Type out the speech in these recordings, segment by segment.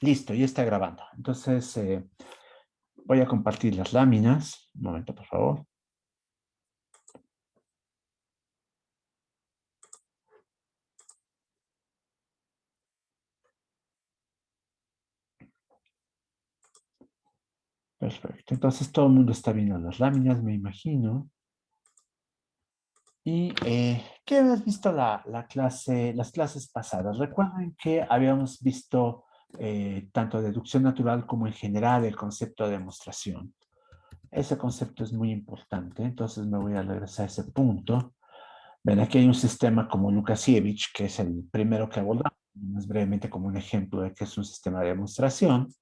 Listo, ya está grabando. Entonces, voy a compartir las láminas. Un momento, por favor. Perfecto. Entonces, todo el mundo está viendo las láminas, me imagino. ¿Y qué habías visto las clases pasadas? Recuerden que habíamos visto tanto deducción natural como en general el concepto de demostración. Ese concepto es muy importante, entonces me voy a regresar a ese punto. Ven, aquí hay un sistema como Lukasiewicz, que es el primero que abordamos, más brevemente como un ejemplo de que es un sistema de demostración.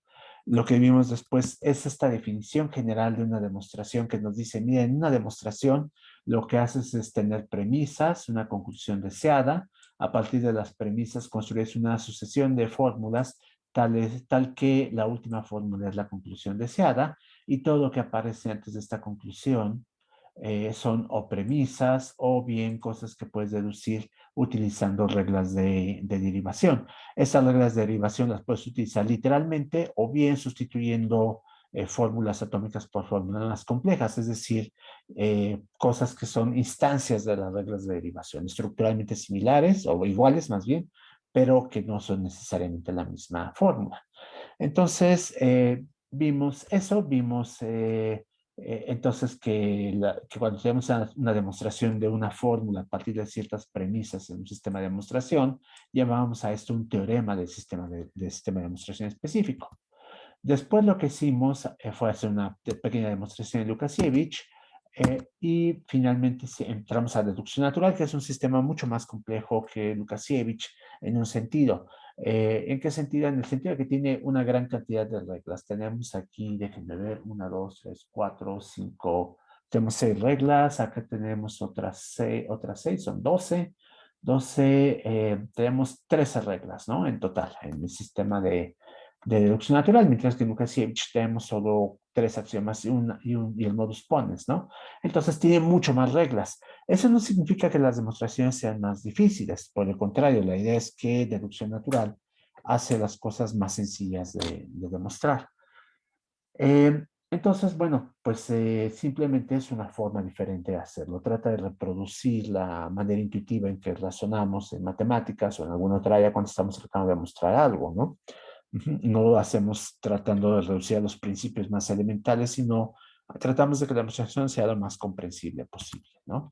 Lo que vimos después es esta definición general de una demostración que nos dice, mira, en una demostración lo que haces es tener premisas, una conclusión deseada. A partir de las premisas construyes una sucesión de fórmulas tal que la última fórmula es la conclusión deseada y todo lo que aparece antes de esta conclusión son o premisas o bien cosas que puedes deducir utilizando reglas de derivación. Estas reglas de derivación las puedes utilizar literalmente o bien sustituyendo fórmulas atómicas por fórmulas más complejas, es decir, cosas que son instancias de las reglas de derivación, estructuralmente similares o iguales más bien, pero que no son necesariamente la misma fórmula. Entonces, vimos eso, vimos entonces que cuando tenemos una demostración de una fórmula a partir de ciertas premisas en un sistema de demostración, llamábamos a esto un teorema del sistema de demostración específico. Después lo que hicimos fue hacer una pequeña demostración en Lukasiewicz y finalmente entramos a deducción natural, que es un sistema mucho más complejo que Lukasiewicz en un sentido. ¿En qué sentido? En el sentido de que tiene una gran cantidad de reglas. Tenemos aquí, déjenme ver, 1, 2, 3, 4, 5, tenemos 6 reglas, acá tenemos otras 6, son 12. 12, tenemos 13 reglas, ¿no? En total, en el sistema de deducción natural, mientras que en Lukasiewicz tenemos solo 3 axiomas y el modus ponens, ¿no? Entonces tiene mucho más reglas. Eso no significa que las demostraciones sean más difíciles, por el contrario, la idea es que deducción natural hace las cosas más sencillas de demostrar. Entonces, bueno, pues simplemente es una forma diferente de hacerlo. Trata de reproducir la manera intuitiva en que razonamos en matemáticas o en alguna otra área cuando estamos tratando de demostrar algo, ¿no? No lo hacemos tratando de reducir a los principios más elementales, sino tratamos de que la demostración sea lo más comprensible posible, ¿no?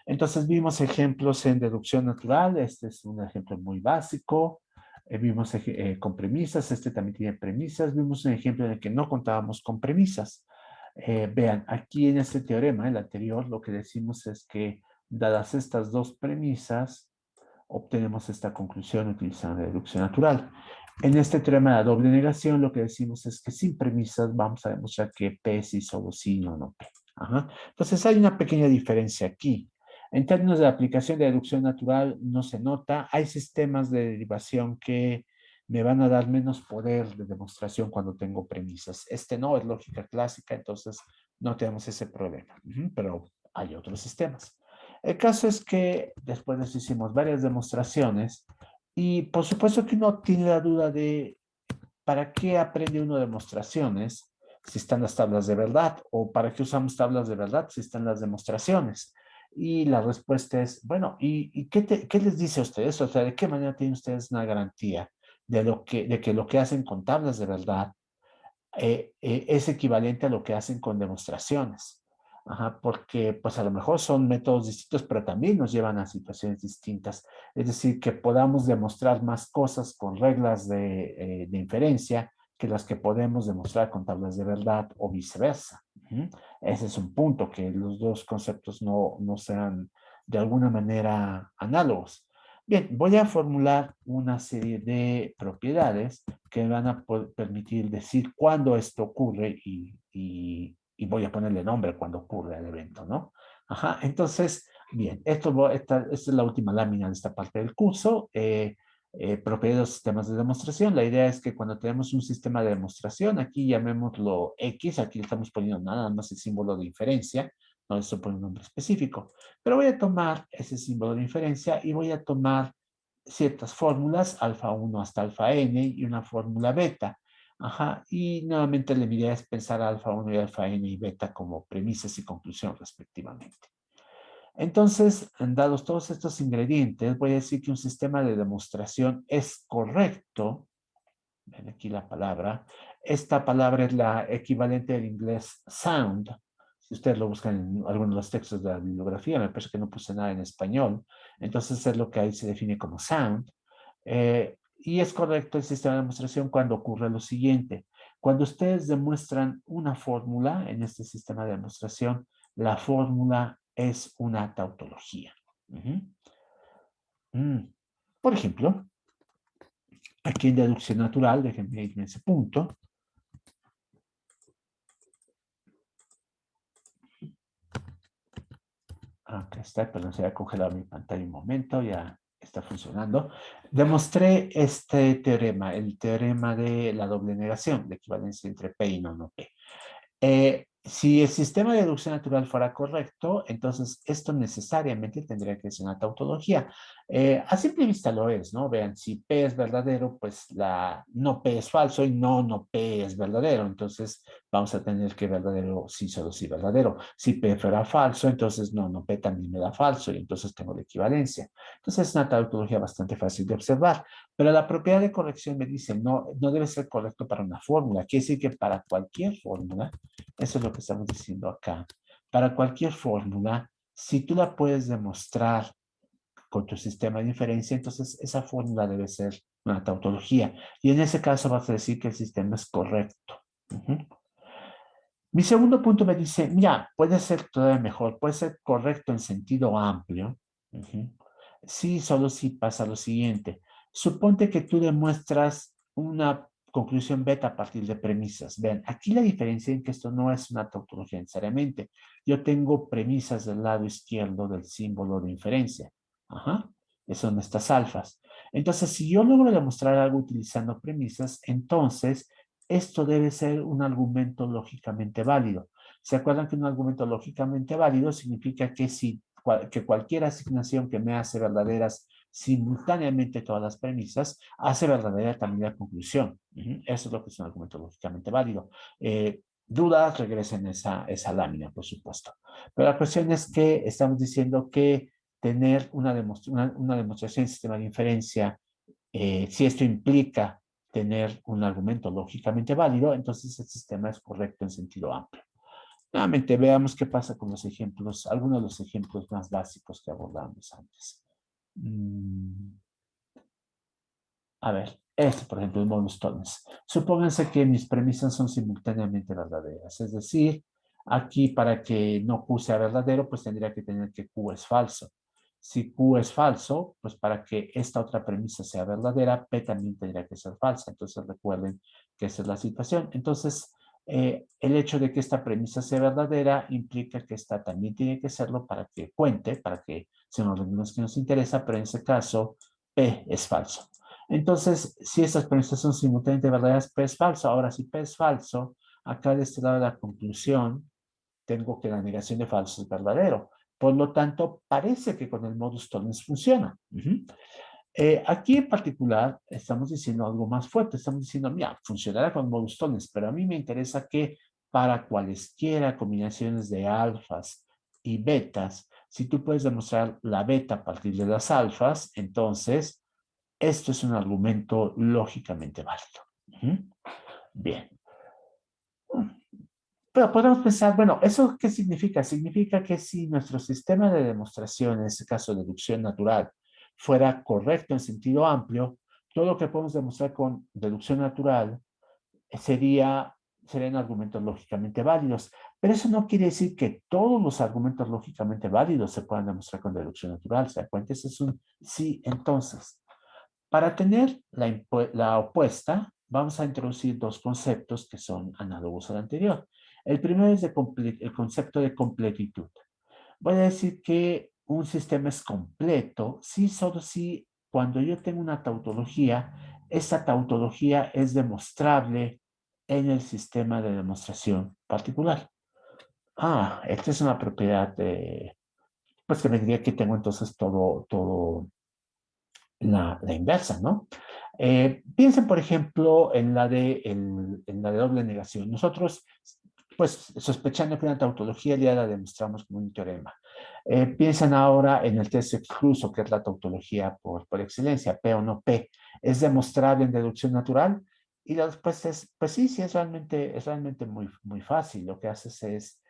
Entonces vimos ejemplos en deducción natural, este es un ejemplo muy básico, vimos con premisas, este también tiene premisas, vimos un ejemplo en el que no contábamos con premisas. Vean, aquí en este teorema, el anterior, lo que decimos es que dadas estas dos premisas, obtenemos esta conclusión utilizando la deducción natural. En este teorema de la doble negación, lo que decimos es que sin premisas vamos a demostrar que P sí solo sí, no, no P. Ajá. Entonces hay una pequeña diferencia aquí. En términos de la aplicación de deducción natural no se nota. Hay sistemas de derivación que me van a dar menos poder de demostración cuando tengo premisas. Este no es lógica clásica, entonces no tenemos ese problema. Pero hay otros sistemas. El caso es que después de eso hicimos varias demostraciones y por supuesto que uno tiene la duda de ¿para qué aprende uno demostraciones si están las tablas de verdad? ¿O para qué usamos tablas de verdad si están las demostraciones? Y la respuesta es, bueno, ¿y qué les dice a ustedes? O sea, ¿de qué manera tienen ustedes una garantía de que lo que hacen con tablas de verdad es equivalente a lo que hacen con demostraciones? Ajá, porque pues a lo mejor son métodos distintos, pero también nos llevan a situaciones distintas. Es decir, que podamos demostrar más cosas con reglas de inferencia que las que podemos demostrar con tablas de verdad o viceversa. Ese es un punto, que los dos conceptos no sean de alguna manera análogos. Bien, voy a formular una serie de propiedades que van a permitir decir cuándo esto ocurre y voy a ponerle nombre cuando ocurre el evento, ¿no? Ajá, entonces, bien, esta es la última lámina de esta parte del curso. Propiedades de los sistemas de demostración. La idea es que cuando tenemos un sistema de demostración, aquí llamémoslo X, aquí le estamos poniendo nada más el símbolo de inferencia, no le estoy poniendo un nombre específico, pero voy a tomar ese símbolo de inferencia y voy a tomar ciertas fórmulas, alfa 1 hasta alfa n y una fórmula beta. Ajá, y nuevamente la idea es pensar alfa 1 y alfa n y beta como premisas y conclusión respectivamente. Entonces, dados todos estos ingredientes, voy a decir que un sistema de demostración es correcto. Ven aquí la palabra. Esta palabra es la equivalente del inglés sound. Si ustedes lo buscan en algunos de los textos de la bibliografía, me parece que no puse nada en español. Entonces es lo que ahí se define como sound. Y es correcto el sistema de demostración cuando ocurre lo siguiente. Cuando ustedes demuestran una fórmula en este sistema de demostración, la fórmula es una tautología. Por ejemplo, aquí en deducción natural, déjenme irme a ese punto. Acá está, perdón, se había congelado mi pantalla un momento, ya está funcionando. Demostré este teorema, el teorema de la doble negación, de equivalencia entre P y no P. Si el sistema de deducción natural fuera correcto, entonces esto necesariamente tendría que ser una tautología. A simple vista lo es, ¿no? Vean, si P es verdadero, pues la no P es falso y no P es verdadero. Entonces vamos a tener que verdadero sí, solo sí verdadero. Si P fuera falso, entonces no P también me da falso y entonces tengo la equivalencia. Entonces es una tautología bastante fácil de observar. Pero la propiedad de corrección me dice, no debe ser correcto para una fórmula. Quiere decir que para cualquier fórmula, eso es lo que estamos diciendo acá. Para cualquier fórmula, si tú la puedes demostrar con tu sistema de inferencia, entonces esa fórmula debe ser una tautología. Y en ese caso vas a decir que el sistema es correcto. Mi segundo punto me dice, mira, puede ser todavía mejor, puede ser correcto en sentido amplio. Sí, solo si pasa lo siguiente. Suponte que tú demuestras una conclusión beta a partir de premisas. Vean, aquí la diferencia en que esto no es una tautología necesariamente. Yo tengo premisas del lado izquierdo del símbolo de inferencia. Ajá. Son estas alfas. Entonces, si yo logro demostrar algo utilizando premisas, entonces esto debe ser un argumento lógicamente válido. ¿Se acuerdan que un argumento lógicamente válido significa que, que cualquier asignación que me hace verdaderas simultáneamente todas las premisas, hace verdadera también la conclusión? Eso es lo que es un argumento lógicamente válido. Dudas, regresen esa lámina, por supuesto. Pero la cuestión es que estamos diciendo que tener una demostración en sistema de inferencia, si esto implica tener un argumento lógicamente válido, entonces el sistema es correcto en sentido amplio. Nuevamente, veamos qué pasa con los ejemplos, algunos de los ejemplos más básicos que abordamos antes. A ver, este, por ejemplo, el bonus tokens. Supónganse que mis premisas son simultáneamente verdaderas. Es decir, aquí para que no Q sea verdadero, pues tendría que tener que Q es falso. Si Q es falso, pues para que esta otra premisa sea verdadera, P también tendría que ser falsa. Entonces recuerden que esa es la situación. Entonces, el hecho de que esta premisa sea verdadera implica que esta también tiene que serlo para que cuente, para que sean los términos que nos interesa, pero en ese caso, P es falso. Entonces, si estas premisas son simultáneamente verdaderas, P es falso. Ahora, si P es falso, acá de este lado de la conclusión, tengo que la negación de falso es verdadero. Por lo tanto, parece que con el modus tollens funciona. Aquí en particular estamos diciendo algo más fuerte. Estamos diciendo, mira, funcionará con modus tollens, pero a mí me interesa que para cualesquiera combinaciones de alfas y betas, si tú puedes demostrar la beta a partir de las alfas, entonces esto es un argumento lógicamente válido. Bien. Pero podemos pensar, bueno, ¿eso qué significa? Significa que si nuestro sistema de demostración, en este caso deducción natural, fuera correcto en sentido amplio, todo lo que podemos demostrar con deducción natural serían argumentos lógicamente válidos. Pero eso no quiere decir que todos los argumentos lógicamente válidos se puedan demostrar con deducción natural. ¿Se da cuenta? Ese es un sí, entonces. Para tener la opuesta, vamos a introducir dos conceptos que son análogos al anterior. El primero es el concepto de completitud. Voy a decir que un sistema es completo si solo si cuando yo tengo una tautología, esa tautología es demostrable en el sistema de demostración particular. Esta es una propiedad pues que me diría que tengo entonces todo la inversa, ¿no? Piensen, por ejemplo, en la de doble negación. Nosotros, pues, sospechando que una tautología ya la demostramos como un teorema. Piensan ahora en el test excluso, que es la tautología por excelencia, P o no P. ¿Es demostrable en deducción natural? Y la respuesta es, pues sí, sí, es realmente muy, muy fácil. Lo que haces es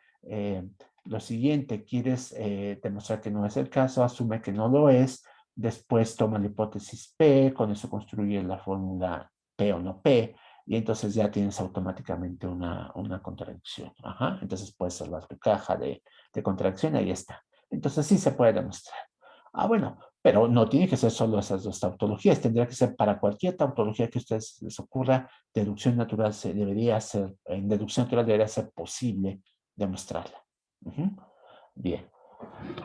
lo siguiente, quieres demostrar que no es el caso, asume que no lo es, después toma la hipótesis P, con eso construye la fórmula P o no P, y entonces ya tienes automáticamente una contradicción. Ajá. Entonces puedes salvar tu caja de contradicción, ahí está. Entonces sí se puede demostrar. Ah, bueno, pero no tiene que ser solo esas dos tautologías, tendría que ser para cualquier tautología que a ustedes les ocurra, deducción natural debería ser, en deducción natural debería ser posible demostrarla. Bien.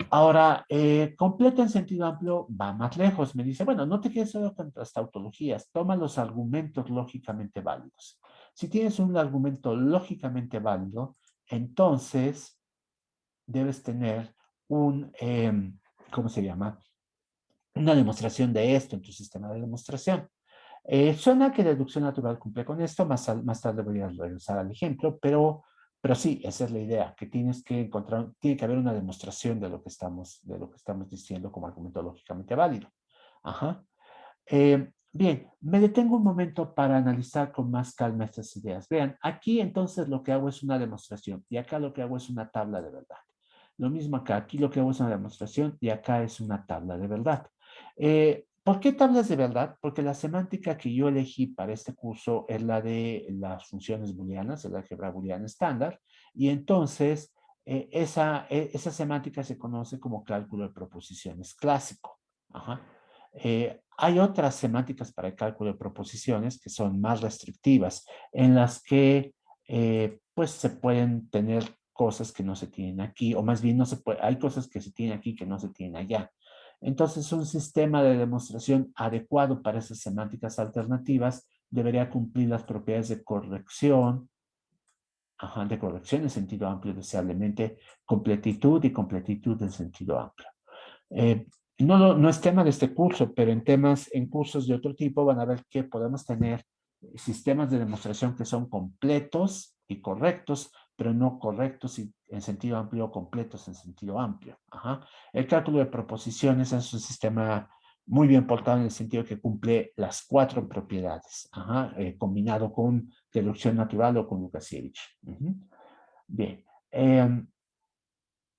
Ahora, completo en sentido amplio va más lejos. Me dice, bueno, no te quedes solo con las tautologías, toma los argumentos lógicamente válidos. Si tienes un argumento lógicamente válido, entonces debes tener ¿cómo se llama? Una demostración de esto en tu sistema de demostración. Suena que deducción natural cumple con esto, más tarde voy a regresar al ejemplo, pero sí, esa es la idea, que tienes que encontrar, tiene que haber una demostración de lo que estamos diciendo como argumento lógicamente válido. Ajá. Bien, me detengo un momento para analizar con más calma estas ideas. Vean, aquí entonces lo que hago es una demostración y acá lo que hago es una tabla de verdad. Lo mismo acá, aquí lo que hago es una demostración y acá es una tabla de verdad. ¿Por qué tablas de verdad? Porque la semántica que yo elegí para este curso es la de las funciones booleanas, el álgebra booleana estándar, y entonces esa semántica se conoce como cálculo de proposiciones clásico. Ajá. Hay otras semánticas para el cálculo de proposiciones que son más restrictivas, en las que pues se pueden tener cosas que no se tienen aquí, o más bien no se puede, hay cosas que se tienen aquí que no se tienen allá. Entonces, un sistema de demostración adecuado para esas semánticas alternativas debería cumplir las propiedades de corrección, ajá, de corrección en sentido amplio, deseablemente, completitud y completitud en sentido amplio. Eh, no es tema de este curso, pero en cursos de otro tipo van a ver que podemos tener sistemas de demostración que son completos y correctos, pero no correctos y en sentido amplio o completos en sentido amplio. Ajá. El cálculo de proposiciones es un sistema muy bien portado en el sentido que cumple las cuatro propiedades, ajá, combinado con deducción natural o con Lukasiewicz. Bien.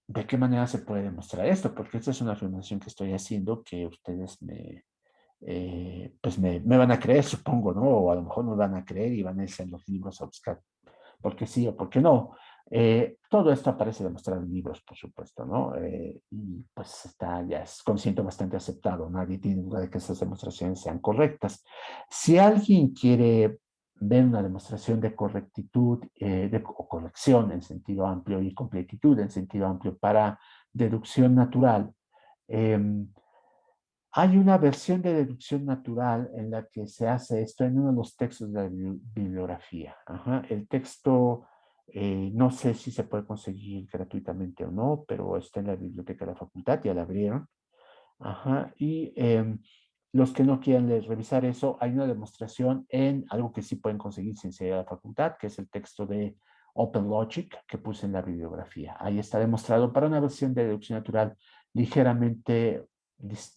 ¿De qué manera se puede demostrar esto? Porque esta es una afirmación que estoy haciendo que ustedes pues me van a creer, supongo, ¿no? O a lo mejor no van a creer y van a irse en los libros a buscar por qué sí o por qué no. Todo esto aparece demostrado en libros, por supuesto, ¿no? Y pues ya es consciente bastante aceptado. Nadie tiene duda de que esas demostraciones sean correctas. Si alguien quiere ver una demostración de correctitud o corrección en sentido amplio y completitud en sentido amplio para deducción natural, eh, hay una versión de deducción natural en la que se hace esto en uno de los textos de la bibliografía. Ajá. El texto, no sé si se puede conseguir gratuitamente o no, pero está en la biblioteca de la facultad, ya la abrieron. Ajá. Y los que no quieran revisar eso, hay una demostración en algo que sí pueden conseguir sin ser de la facultad, que es el texto de OpenLogic que puse en la bibliografía. Ahí está demostrado para una versión de deducción natural ligeramente,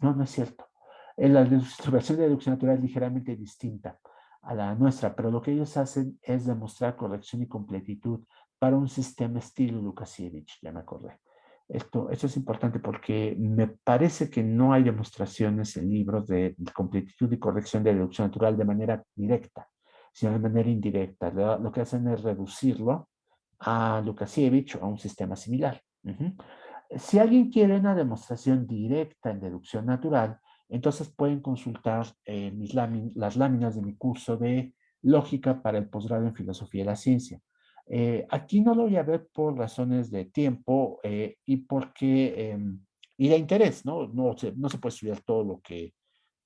no, no es cierto. En la versión de deducción natural es ligeramente distinta a la nuestra, pero lo que ellos hacen es demostrar corrección y completitud para un sistema estilo Lukasiewicz, ya me acordé. Esto es importante porque me parece que no hay demostraciones en libros de completitud y corrección de deducción natural de manera directa, sino de manera indirecta. Lo que hacen es reducirlo a Lukasiewicz o a un sistema similar. Si alguien quiere una demostración directa en deducción natural, entonces pueden consultar las láminas de mi curso de lógica para el posgrado en filosofía de la ciencia. Aquí no lo voy a ver por razones de tiempo y de interés, ¿no? No se puede estudiar todo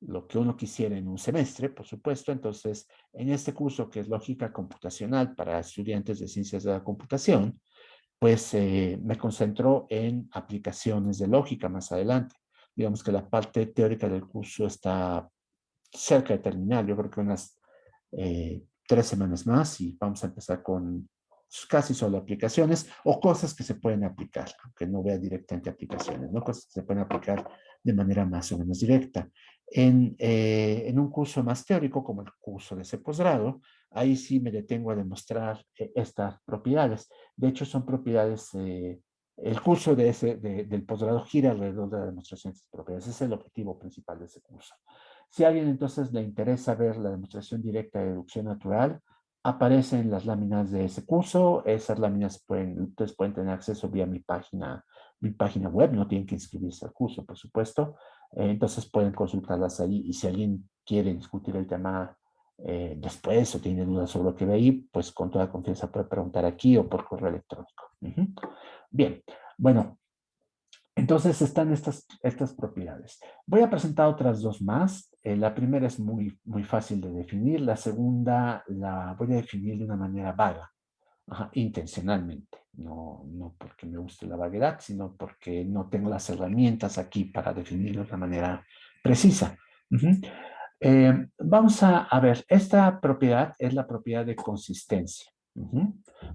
lo que uno quisiera en un semestre, por supuesto. Entonces, en este curso que es lógica computacional para estudiantes de ciencias de la computación, pues me concentro en aplicaciones de lógica más adelante. digamos que la parte teórica del curso está cerca de terminar. Yo creo que unas 3 semanas más y vamos a empezar con casi solo aplicaciones o cosas que se pueden aplicar, aunque no vea directamente aplicaciones, ¿no? Cosas que se pueden aplicar de manera más o menos directa. En un curso más teórico, como el curso de ese posgrado, ahí sí me detengo a demostrar estas propiedades. De hecho, son propiedades, el curso del posgrado gira alrededor de la demostración de estas propiedades. Ese es el objetivo principal de ese curso. Si a alguien entonces le interesa ver la demostración directa de deducción natural, aparecen las láminas de ese curso. Esas láminas ustedes pueden tener acceso vía mi página web, no tienen que inscribirse al curso, por supuesto. Entonces pueden consultarlas ahí y si alguien quiere discutir el tema después o tiene dudas sobre lo que ve ahí, pues con toda confianza puede preguntar aquí o por correo electrónico. Bien, bueno, entonces están estas propiedades. Voy a presentar otras dos más. La primera es muy, muy fácil de definir. La segunda la voy a definir de una manera vaga, intencionalmente. No porque me guste la vaguedad, sino porque no tengo las herramientas aquí para definirlo de una manera precisa. Vamos a ver, esta propiedad es la propiedad de consistencia.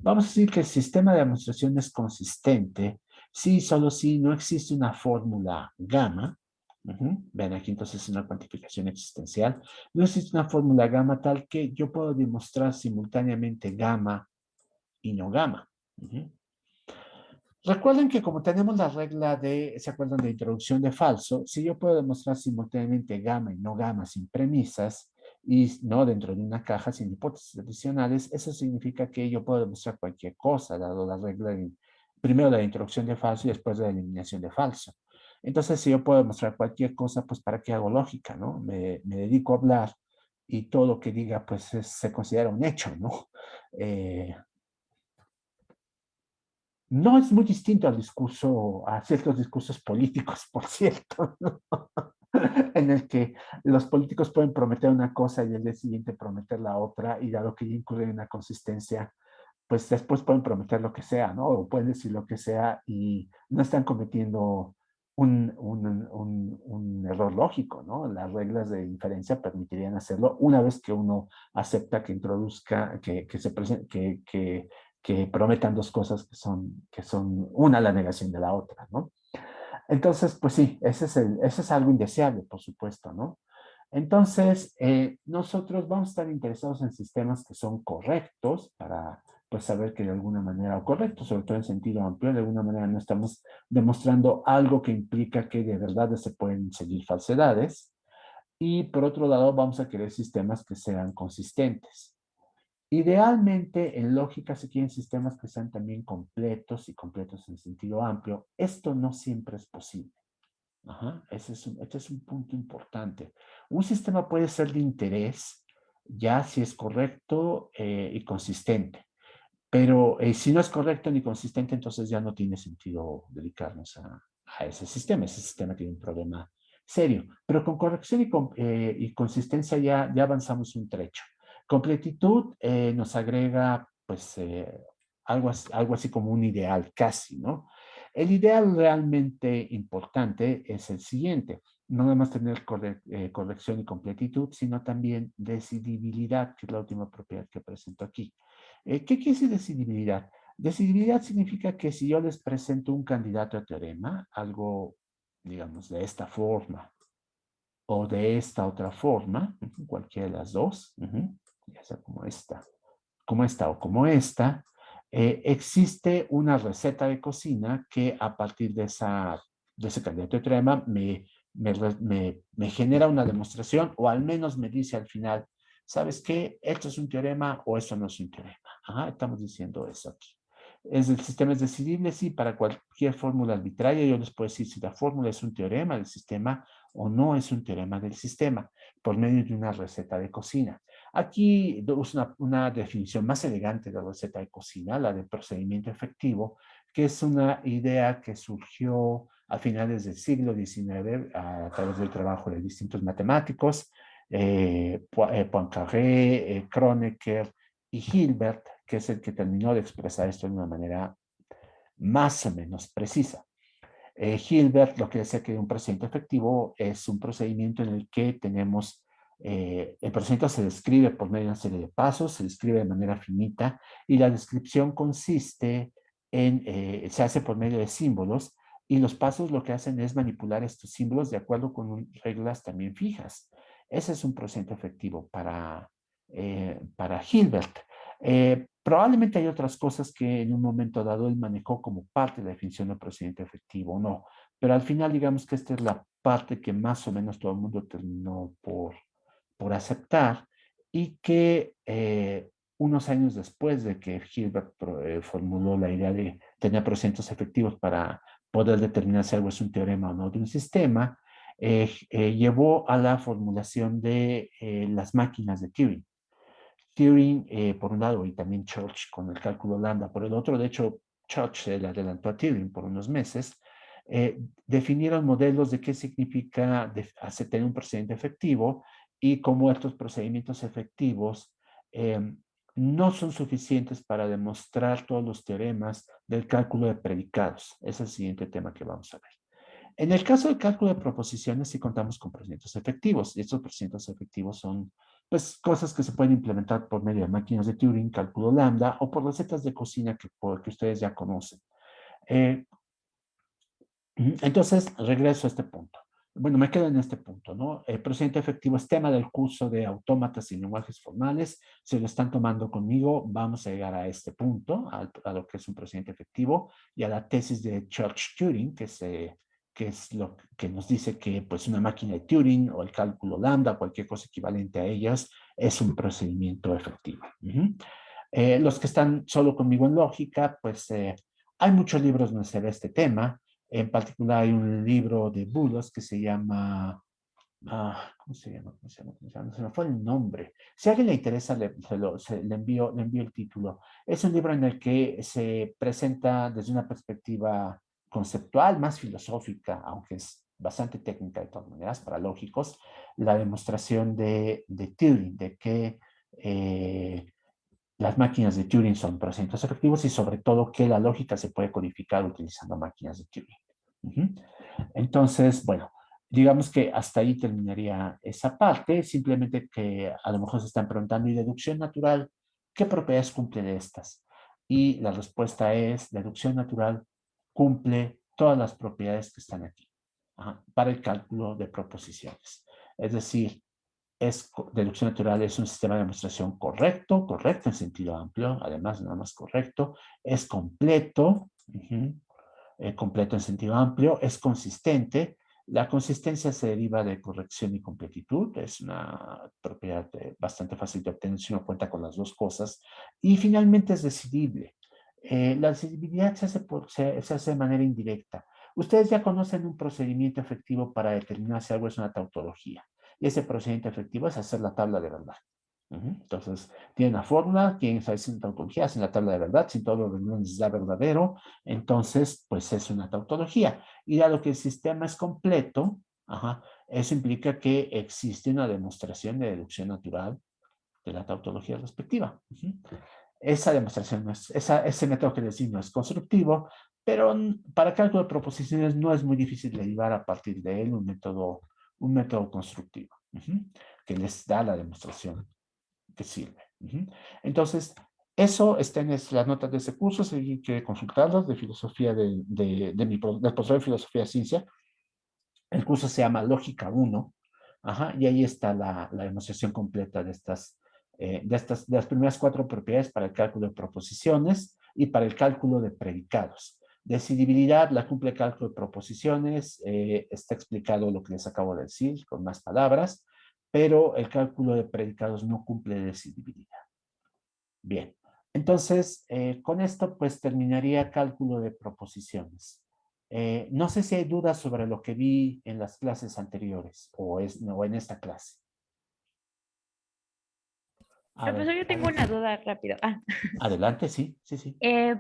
Vamos a decir que el sistema de demostración es consistente si, solo si no existe una fórmula gamma. Ven aquí entonces una cuantificación existencial. No existe una fórmula gamma tal que yo puedo demostrar simultáneamente gamma y no gamma. Recuerden que como tenemos la regla de, ¿se acuerdan de introducción de falso? Si yo puedo demostrar simultáneamente gamma y no gamma sin premisas y no dentro de una caja sin hipótesis adicionales, eso significa que yo puedo demostrar cualquier cosa, dado la regla de, primero de la introducción de falso y después de la eliminación de falso. Entonces, si yo puedo demostrar cualquier cosa, pues ¿para qué hago lógica, no? Me dedico a hablar y todo lo que diga, pues se considera un hecho, ¿no? No es muy distinto al discurso, a ciertos discursos políticos, por cierto, ¿no? En el que los políticos pueden prometer una cosa y el día siguiente prometer la otra, y dado que ya incurren en la consistencia, pues después pueden prometer lo que sea, ¿no? O pueden decir lo que sea y no están cometiendo un error lógico, ¿no? Las reglas de inferencia permitirían hacerlo una vez que uno acepta que introduzca, que se presente, que prometan dos cosas que son una la negación de la otra, ¿no? Entonces, pues sí, ese es algo indeseable, por supuesto, ¿no? Entonces, nosotros vamos a estar interesados en sistemas que son correctos para pues saber que de alguna manera, o correctos, sobre todo en sentido amplio, de alguna manera no estamos demostrando algo que implica que de verdad se pueden seguir falsedades. Y por otro lado, vamos a querer sistemas que sean consistentes. Idealmente, en lógica se quieren sistemas que sean también completos y completos en sentido amplio. Esto no siempre es posible. Este es un punto importante. Un sistema puede ser de interés, ya si es correcto y consistente, pero si no es correcto ni consistente, entonces ya no tiene sentido dedicarnos a ese sistema. Ese sistema tiene un problema serio, pero con corrección y consistencia ya avanzamos un trecho. Completitud nos agrega, pues, algo así como un ideal, casi, ¿no? El ideal realmente importante es el siguiente, no nada más tener corrección y completitud, sino también decidibilidad, que es la última propiedad que presento aquí. ¿Qué quiere decir decidibilidad? Decidibilidad significa que si yo les presento un candidato a teorema, algo, digamos, de esta forma o de esta otra forma, cualquiera de las dos, ya sea como esta o como esta, existe una receta de cocina que a partir de ese candidato de teorema me genera una demostración o al menos me dice al final, ¿sabes qué? Esto es un teorema o esto no es un teorema. Estamos diciendo eso aquí. El sistema es decidible, sí, para cualquier fórmula arbitraria. Yo les puedo decir si la fórmula es un teorema del sistema o no es un teorema del sistema por medio de una receta de cocina. Aquí uso una definición más elegante de receta de cocina, la de procedimiento efectivo, que es una idea que surgió a finales del siglo XIX a través del trabajo de distintos matemáticos, Poincaré, Kronecker y Hilbert, que es el que terminó de expresar esto de una manera más o menos precisa. Hilbert lo que decía que un procedimiento efectivo es un procedimiento en el que tenemos, el procedimiento se describe por medio de una serie de pasos, se describe de manera finita y la descripción consiste en, se hace por medio de símbolos y los pasos lo que hacen es manipular estos símbolos de acuerdo con reglas también fijas. Ese es un procedimiento efectivo para Hilbert. Probablemente hay otras cosas que en un momento dado él manejó como parte de la definición del procedimiento efectivo, no, pero al final digamos que esta es la parte que más o menos todo el mundo terminó por aceptar y que unos años después de que Hilbert formuló la idea de tener procedimientos efectivos para poder determinar si algo es un teorema o no de un sistema, llevó a la formulación de las máquinas de Turing. Turing, por un lado, y también Church con el cálculo lambda por el otro. De hecho, Church se le adelantó a Turing por unos meses. Definieron modelos de qué significa tener un procedimiento efectivo y cómo estos procedimientos efectivos no son suficientes para demostrar todos los teoremas del cálculo de predicados. Ese es el siguiente tema que vamos a ver. En el caso del cálculo de proposiciones, sí contamos con procedimientos efectivos, y estos procedimientos efectivos son pues, cosas que se pueden implementar por medio de máquinas de Turing, cálculo lambda, o por recetas de cocina que ustedes ya conocen. Eh, entonces, regreso a este punto. Bueno, me quedo en este punto, ¿no? El procedimiento efectivo es tema del curso de autómatas y lenguajes formales. Si lo están tomando conmigo, vamos a llegar a este punto, a lo que es un procedimiento efectivo y a la tesis de Church-Turing, que es lo que nos dice que pues una máquina de Turing o el cálculo lambda, cualquier cosa equivalente a ellas, es un procedimiento efectivo. Los que están solo conmigo en lógica, pues hay muchos libros donde se ve este tema. En particular hay un libro de Bulos que se llama, ¿cómo se llama? ¿Cómo se llama? ¿Cómo se llama? Se me fue el nombre. Si a alguien le interesa, le envío el título. Es un libro en el que se presenta desde una perspectiva conceptual, más filosófica, aunque es bastante técnica de todas maneras, para lógicos, la demostración de Turing, de que las máquinas de Turing son procedimientos efectivos y sobre todo que la lógica se puede codificar utilizando máquinas de Turing. Entonces, bueno, digamos que hasta ahí terminaría esa parte, simplemente que a lo mejor se están preguntando, ¿y deducción natural? ¿Qué propiedades cumple de estas? Y la respuesta es, deducción natural cumple todas las propiedades que están aquí para el cálculo de proposiciones. Es decir, deducción natural es un sistema de demostración correcto en sentido amplio, además nada más correcto, es completo, completo en sentido amplio, es consistente. La consistencia se deriva de corrección y completitud, es una propiedad bastante fácil de obtener si uno cuenta con las dos cosas. Y finalmente es decidible. La decidibilidad se hace de manera indirecta. Ustedes ya conocen un procedimiento efectivo para determinar si algo es una tautología. Y ese procedimiento efectivo es hacer la tabla de verdad. Entonces, tienen la fórmula, quieren saber si es una tautología, hacen la tabla de verdad, si todo lo les da verdadero, entonces, pues es una tautología. Y dado que el sistema es completo, eso implica que existe una demostración de deducción natural de la tautología respectiva. Esa demostración, ese método que les no es constructivo, pero para cálculo de proposiciones no es muy difícil derivar a partir de él un método constructivo que les da la demostración que sirve. Entonces, eso está en las notas de ese curso, si alguien quiere consultarlos, de filosofía del posgrado de filosofía de ciencia. El curso se llama Lógica 1, y ahí está la demostración completa de las primeras 4 propiedades para el cálculo de proposiciones y para el cálculo de predicados. Decidibilidad la cumple el cálculo de proposiciones, está explicado lo que les acabo de decir con más palabras, pero el cálculo de predicados no cumple decidibilidad. Bien, entonces con esto pues terminaría cálculo de proposiciones. No sé si hay dudas sobre lo que vi en las clases anteriores o en esta clase. A ver, Profesor, yo tengo una duda rápido. adelante, sí, sí, sí.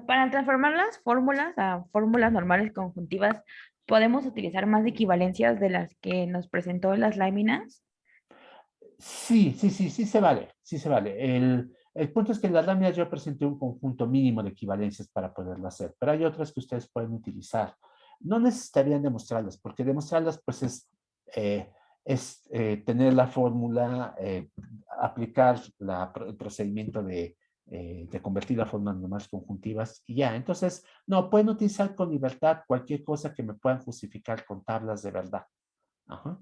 Para transformar las fórmulas a fórmulas normales conjuntivas, ¿podemos utilizar más equivalencias de las que nos presentó las láminas? Sí, sí, sí, sí se vale, sí se vale. El punto es que en las láminas yo presenté un conjunto mínimo de equivalencias para poderlo hacer, pero hay otras que ustedes pueden utilizar. No necesitarían demostrarlas, porque demostrarlas pues tener la fórmula, aplicar el procedimiento de convertir la fórmula en normales conjuntivas y ya. Entonces, no, pueden utilizar con libertad cualquier cosa que me puedan justificar con tablas de verdad. Ajá.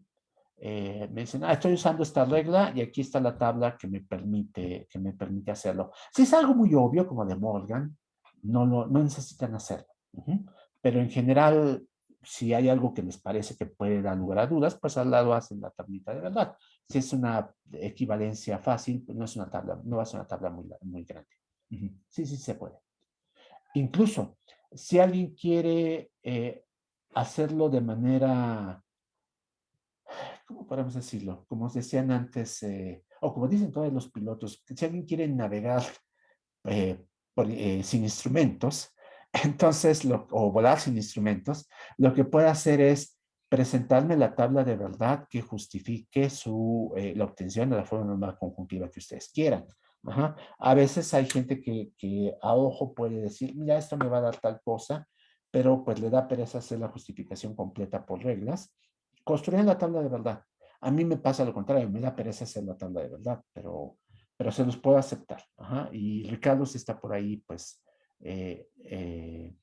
Me dicen, estoy usando esta regla y aquí está la tabla que me permite hacerlo. Si es algo muy obvio, como de Morgan, no necesitan hacerlo. Pero en general, si hay algo que les parece que puede dar lugar a dudas, pues al lado hacen la tablita de verdad. Si es una equivalencia fácil, pues no es una tabla, no va a ser una tabla muy grande. Sí, sí se puede. Incluso, si alguien quiere hacerlo de manera, ¿cómo podemos decirlo? Como os decían antes, o como dicen todos los pilotos, si alguien quiere navegar eh, sin instrumentos, entonces, o volar sin instrumentos, lo que puede hacer es presentarme la tabla de verdad que justifique la obtención de la forma normal conjuntiva que ustedes quieran. Ajá. A veces hay gente que a ojo puede decir, mira, esto me va a dar tal cosa, pero pues le da pereza hacer la justificación completa por reglas. Construyen la tabla de verdad. A mí me pasa lo contrario, me da pereza hacer la tabla de verdad, pero se los puedo aceptar. Ajá. Y Ricardo, si está por ahí, pues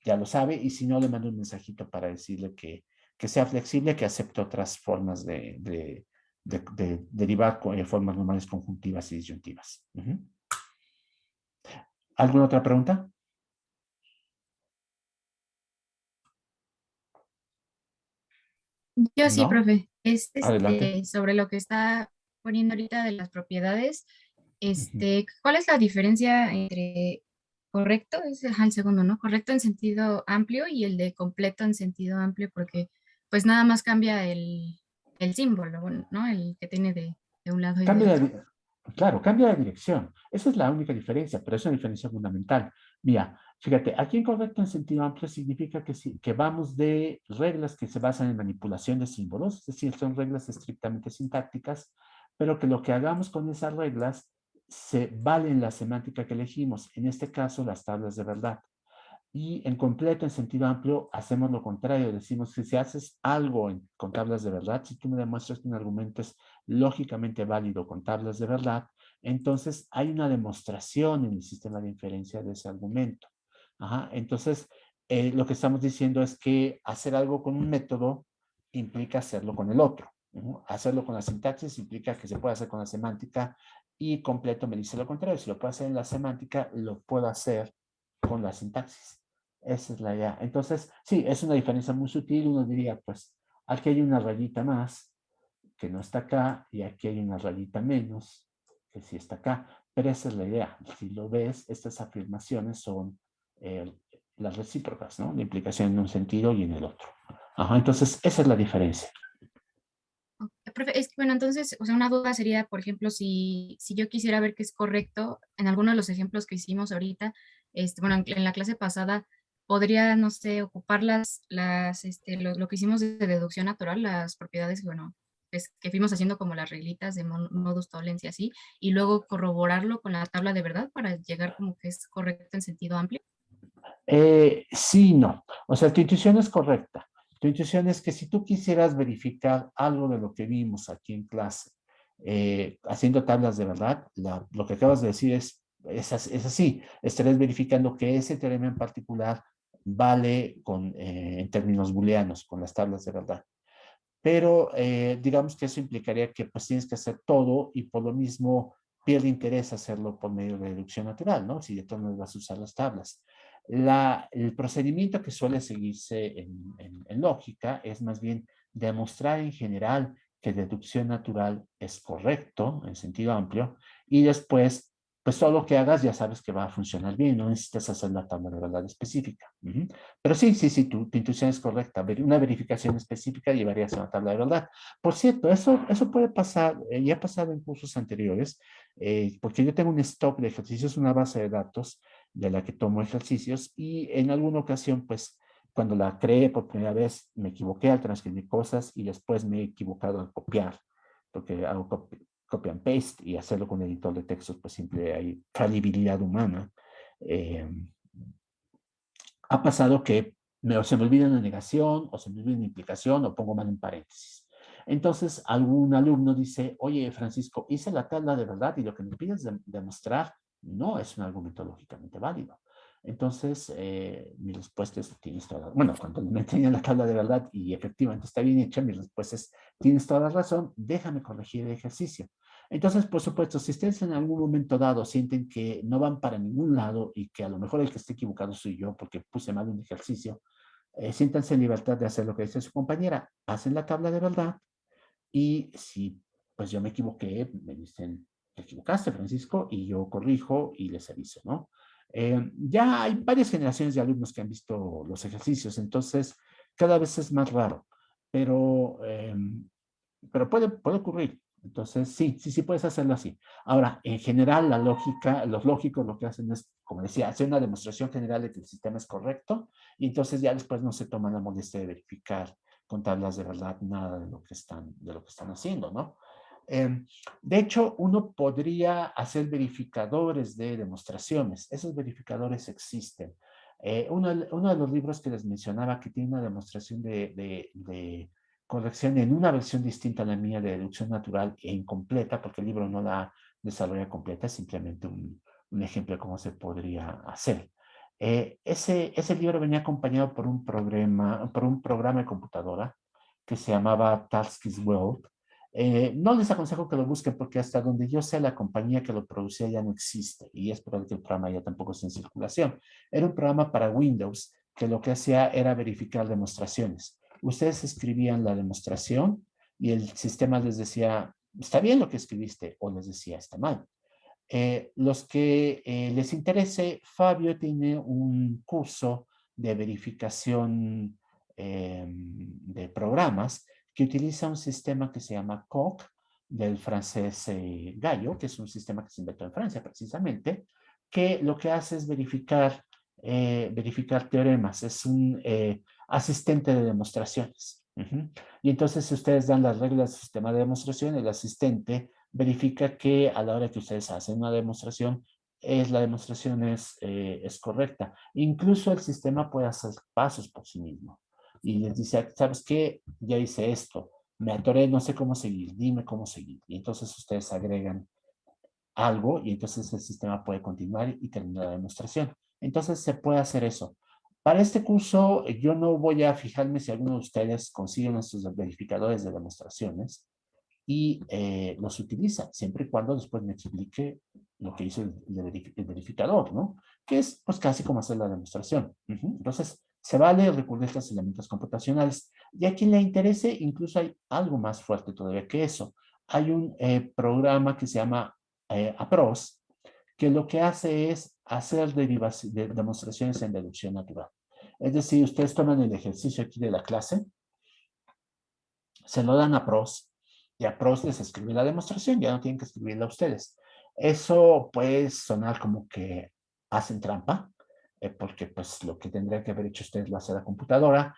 ya lo sabe. Y si no, le mando un mensajito para decirle que sea flexible, que acepte otras formas de derivar formas normales conjuntivas y disyuntivas. ¿Alguna otra pregunta? Yo sí, ¿No? profe. Es Adelante. sobre lo que está poniendo ahorita de las propiedades. Ujú. ¿Cuál es la diferencia entre correcto, es ajá, el segundo, ¿no? Correcto en sentido amplio y el de completo en sentido amplio, porque pues nada más cambia el símbolo, bueno, ¿no? El que tiene de un lado y de Cambia otro. claro, cambia de dirección. Esa es la única diferencia, pero es una diferencia fundamental. Mira, fíjate, aquí en correcto en sentido amplio significa que vamos de reglas que se basan en manipulación de símbolos, es decir, son reglas estrictamente sintácticas, pero que lo que hagamos con esas reglas se vale en la semántica que elegimos, en este caso las tablas de verdad. Y en completo, en sentido amplio, hacemos lo contrario. Decimos que si haces algo con tablas de verdad, si tú me demuestras que un argumento es lógicamente válido con tablas de verdad, entonces hay una demostración en el sistema de inferencia de ese argumento. Ajá. Entonces, lo que estamos diciendo es que hacer algo con un método implica hacerlo con el otro. Hacerlo con la sintaxis implica que se puede hacer con la semántica, y completo me dice lo contrario. Si lo puedo hacer en la semántica, lo puedo hacer con la sintaxis. Esa es la idea. Entonces, sí, es una diferencia muy sutil. Uno diría, pues, aquí hay una rayita más que no está acá, y aquí hay una rayita menos que sí está acá. Pero esa es la idea. Si lo ves, estas afirmaciones son eh, las recíprocas, ¿no? La implicación en un sentido y en el otro. Ajá, entonces, esa es la diferencia. Ok, profe, es que, bueno, entonces, o sea, una duda sería, por ejemplo, si yo quisiera ver que es correcto, en alguno de los ejemplos que hicimos ahorita, bueno, en la clase pasada, podría, no sé, ocupar lo que hicimos de deducción natural, las propiedades, bueno, pues, que fuimos haciendo como las reglitas de modus tollens y así, y luego corroborarlo con la tabla de verdad para llegar como que es correcto en sentido amplio. Sí, no. O sea, tu intuición es correcta. Tu intuición es que si tú quisieras verificar algo de lo que vimos aquí en clase, haciendo tablas de verdad, lo que acabas de decir es así. Estarías verificando que ese teorema en particular vale en términos booleanos, con las tablas de verdad. Pero digamos que eso implicaría que pues tienes que hacer todo, y por lo mismo pierde interés hacerlo por medio de deducción natural, ¿no? Si de todas maneras vas a usar las tablas. El procedimiento que suele seguirse en lógica es más bien demostrar en general que deducción natural es correcto en sentido amplio, y después, pues todo lo que hagas ya sabes que va a funcionar bien, no necesitas hacer la tabla de verdad específica. Pero sí, sí, sí, tu intuición es correcta. Una verificación específica llevaría a una tabla de verdad. Por cierto, eso puede pasar, ya ha pasado en cursos anteriores, porque yo tengo un stock de ejercicios, una base de datos de la que tomo ejercicios, y en alguna ocasión, pues, cuando la creé por primera vez, me equivoqué al transcribir cosas, y después me he equivocado al copiar, porque hago copy and paste, y hacerlo con editor de textos, pues siempre hay falibilidad humana. Eh, Ha pasado que o se me olvida una negación, o se me olvida una implicación, o pongo mal en paréntesis. Entonces, algún alumno dice, oye, Francisco, hice la tabla de verdad y lo que me pides demostrar no es un argumento lógicamente válido. Entonces, mi respuesta es, tienes toda, bueno, cuando me enseñan la tabla de verdad y efectivamente está bien hecha, mi respuesta es, tienes toda la razón, déjame corregir el ejercicio. Entonces, por supuesto, si ustedes en algún momento dado sienten que no van para ningún lado y que a lo mejor el que esté equivocado soy yo porque puse mal un ejercicio, siéntanse en libertad de hacer lo que dice su compañera, hacen la tabla de verdad y si pues yo me equivoqué, me dicen, te equivocaste, Francisco, y yo corrijo y les aviso, ¿no? Ya hay varias generaciones de alumnos que han visto los ejercicios, entonces cada vez es más raro, pero, pero puede ocurrir. Entonces, sí puedes hacerlo así. Ahora, en general, la lógica, los lógicos lo que hacen es, como decía, hacer una demostración general de que el sistema es correcto y entonces ya después no se toman la molestia de verificar con tablas de verdad nada de lo que están haciendo, ¿no? De hecho, uno podría hacer verificadores de demostraciones. Esos verificadores existen. Uno de los libros que les mencionaba que tiene una demostración de corrección en una versión distinta a la mía de deducción natural e incompleta, porque el libro no la desarrolla completa, es simplemente un ejemplo de cómo se podría hacer. Ese libro venía acompañado por un programa de computadora que se llamaba Tarski's World. No les aconsejo que lo busquen porque hasta donde yo sé la compañía que lo producía ya no existe y es probable que el programa ya tampoco esté en circulación. Era un programa para Windows que lo que hacía era verificar demostraciones. Ustedes escribían la demostración y el sistema les decía, está bien lo que escribiste, o les decía, está mal. Los que les interese, Fabio tiene un curso de verificación de programas que utiliza un sistema que se llama COC, del francés Gallo, que es un sistema que se inventó en Francia precisamente, que lo que hace es verificar teoremas, es un asistente de demostraciones. Y entonces, si ustedes dan las reglas del sistema de demostración, el asistente verifica que a la hora que ustedes hacen una demostración, la demostración es correcta. Incluso el sistema puede hacer pasos por sí mismo. Y les dice, ¿sabes qué? Ya hice esto, me atoré, no sé cómo seguir, dime cómo seguir. Y entonces ustedes agregan algo y entonces el sistema puede continuar y terminar la demostración. Entonces se puede hacer eso. Para este curso yo no voy a fijarme si alguno de ustedes consiguen estos verificadores de demostraciones y los utiliza, siempre y cuando después me explique lo que hizo el verificador, ¿no? Que es pues casi como hacer la demostración. Entonces, se vale recurrir a estas herramientas computacionales. Y a quien le interese, incluso hay algo más fuerte todavía que eso. Hay un programa que se llama APROS, que lo que hace es hacer demostraciones en deducción natural. Es decir, ustedes toman el ejercicio aquí de la clase, se lo dan a PROS y a PROS les escribe la demostración, ya no tienen que escribirla a ustedes. Eso puede sonar como que hacen trampa, porque pues lo que tendría que haber hecho ustedes lo hace la computadora.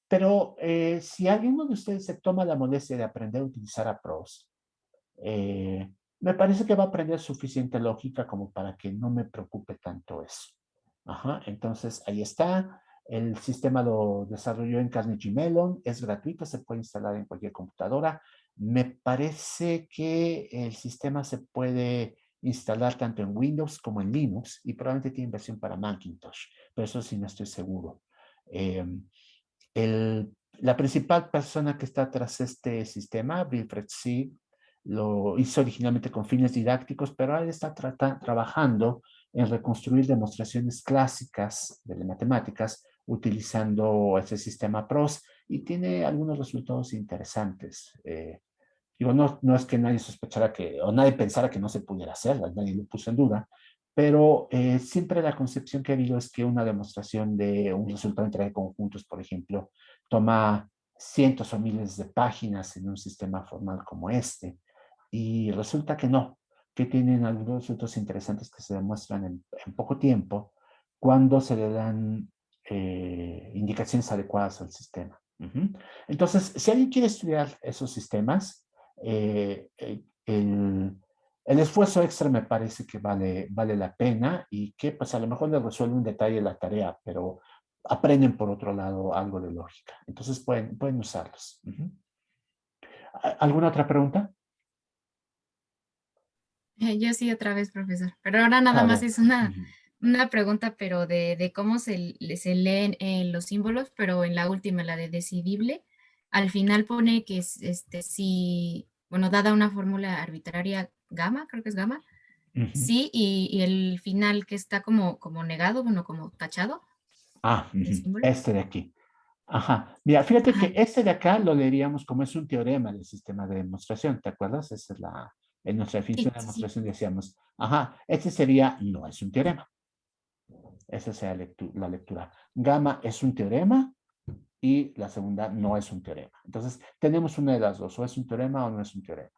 Pero si alguno de ustedes se toma la molestia de aprender a utilizar a PROS, me parece que va a aprender suficiente lógica como para que no me preocupe tanto eso. Ajá, entonces ahí está. El sistema lo desarrolló en Carnegie Mellon, es gratuito, se puede instalar en cualquier computadora. Me parece que el sistema se puede instalar tanto en Windows como en Linux y probablemente tiene versión para Macintosh, pero eso sí no estoy seguro. La principal persona que está tras este sistema, Wilfred Sieg, lo hizo originalmente con fines didácticos, pero ahora está trabajando en reconstruir demostraciones clásicas de las matemáticas utilizando ese sistema PROS y tiene algunos resultados interesantes. Digo, no es que nadie sospechara o nadie pensara que no se pudiera hacer, nadie lo puso en duda, pero siempre la concepción que ha habido es que una demostración de un resultado entre conjuntos, por ejemplo, toma cientos o miles de páginas en un sistema formal como este, y resulta que no, que tienen algunos resultados interesantes que se demuestran en poco tiempo cuando se le dan indicaciones adecuadas al sistema. Entonces, si alguien quiere estudiar esos sistemas, el El esfuerzo extra me parece que vale la pena y que pues a lo mejor les resuelve un detalle la tarea, pero aprenden por otro lado algo de lógica. Entonces pueden usarlos. ¿Alguna otra pregunta? Yo sí otra vez, profesor. Pero ahora nada A más ver. es una pregunta, pero de cómo se leen los símbolos, pero en la última, la de decidible, al final pone que si, bueno, dada una fórmula arbitraria gamma, creo que es gamma, Ujú. sí, y el final que está como negado, bueno, como tachado, el símbolo. Este de aquí. Ajá. Mira, fíjate Ajá, que este de acá lo leeríamos como es un teorema del sistema de demostración. ¿Te acuerdas? Esa es en nuestra definición sí, de sí, sí. demostración decíamos, ajá, este sería, no es un teorema. Esa sería la lectura. Gamma es un teorema y la segunda no es un teorema. Entonces, tenemos una de las dos, o es un teorema o no es un teorema.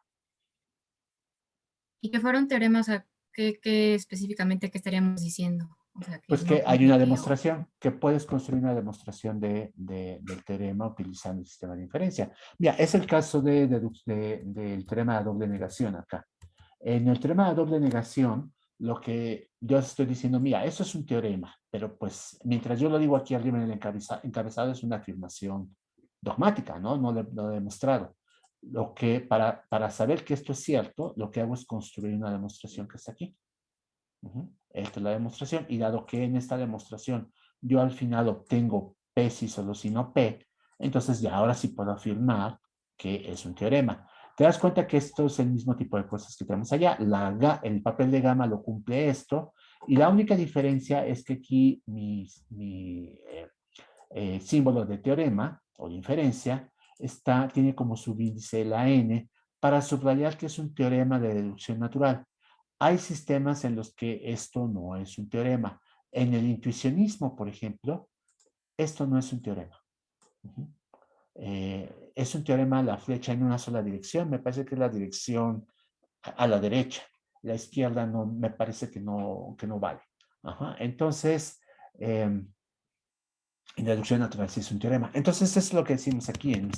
Y que fuera un teorema, o sea, ¿qué específicamente qué estaríamos diciendo? O sea, que Pues no que hay una complique o... demostración, que puedes construir una demostración del teorema utilizando el sistema de inferencia. Mira, es el caso del teorema de doble negación acá. En el teorema de doble negación, lo que yo estoy diciendo, mira, eso es un teorema, pero pues mientras yo lo digo aquí arriba en el encabezado es una afirmación dogmática, ¿no? No lo he demostrado. Lo que, para saber que esto es cierto, lo que hago es construir una demostración que está aquí. Esta es la demostración y dado que en esta demostración yo al final obtengo P si solo si no P, entonces ya ahora sí puedo afirmar que es un teorema. Te das cuenta que esto es el mismo tipo de cosas que tenemos allá. El papel de gamma lo cumple esto y la única diferencia es que aquí mi símbolo de teorema o de inferencia tiene como subíndice la n para subrayar que es un teorema de deducción natural. Hay sistemas en los que esto no es un teorema. En el intuicionismo, por ejemplo, esto no es un teorema. Es un teorema la flecha en una sola dirección. Me parece que es la dirección a la derecha. La izquierda no, me parece que no vale. Entonces, en deducción natural sí es un teorema. Entonces, eso es lo que decimos aquí en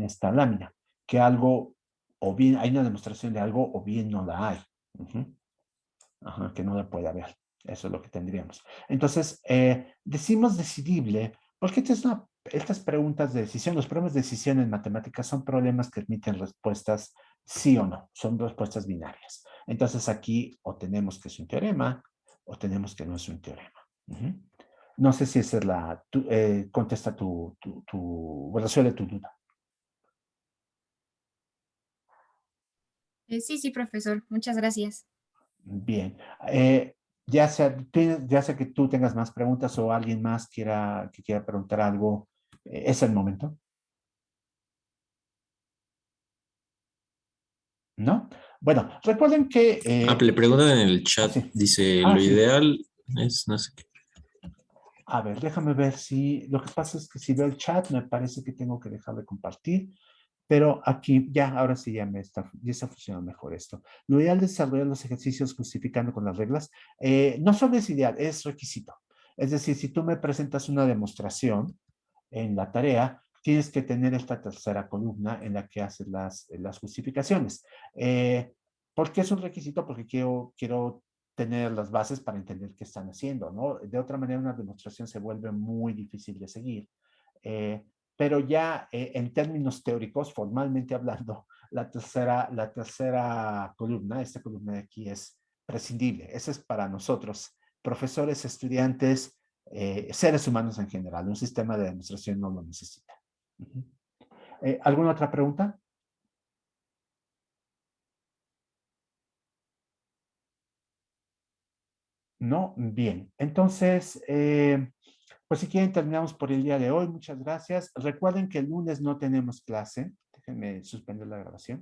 esta lámina, que algo, o bien hay una demostración de algo, o bien no la hay. Que no la puede haber. Eso es lo que tendríamos. Entonces, decimos decidible, porque estas preguntas de decisión, los problemas de decisión en matemáticas son problemas que admiten respuestas sí o no, son respuestas binarias. Entonces aquí o tenemos que es un teorema o tenemos que no es un teorema. No sé si esa es contesta resuelve tu duda. Sí, sí, profesor, muchas gracias. Bien. Ya sea que tú tengas más preguntas o alguien más que quiera preguntar algo, es el momento. ¿No? Bueno, recuerden que... Le preguntan en el chat, sí. dice, Ah, lo sí. ideal es, no sé qué. A ver, déjame ver si... Lo que pasa es que si veo el chat, me parece que tengo que dejar de compartir. Pero aquí, ya, ahora sí ya está funcionando mejor esto. Lo ideal es desarrollar los ejercicios justificando con las reglas. No solo es ideal, es requisito. Es decir, si tú me presentas una demostración en la tarea, tienes que tener esta tercera columna en la que haces las justificaciones. ¿Por qué es un requisito? Porque quiero tener las bases para entender qué están haciendo, ¿no? De otra manera, una demostración se vuelve muy difícil de seguir. Eh, pero ya en términos teóricos, formalmente hablando, la tercera columna, esta columna de aquí es prescindible. Esa es para nosotros, profesores, estudiantes, seres humanos en general. Un sistema de demostración no lo necesita. ¿Alguna otra pregunta? No, bien. Entonces, pues si quieren terminamos por el día de hoy. Muchas gracias. Recuerden que el lunes no tenemos clase. Déjenme suspender la grabación.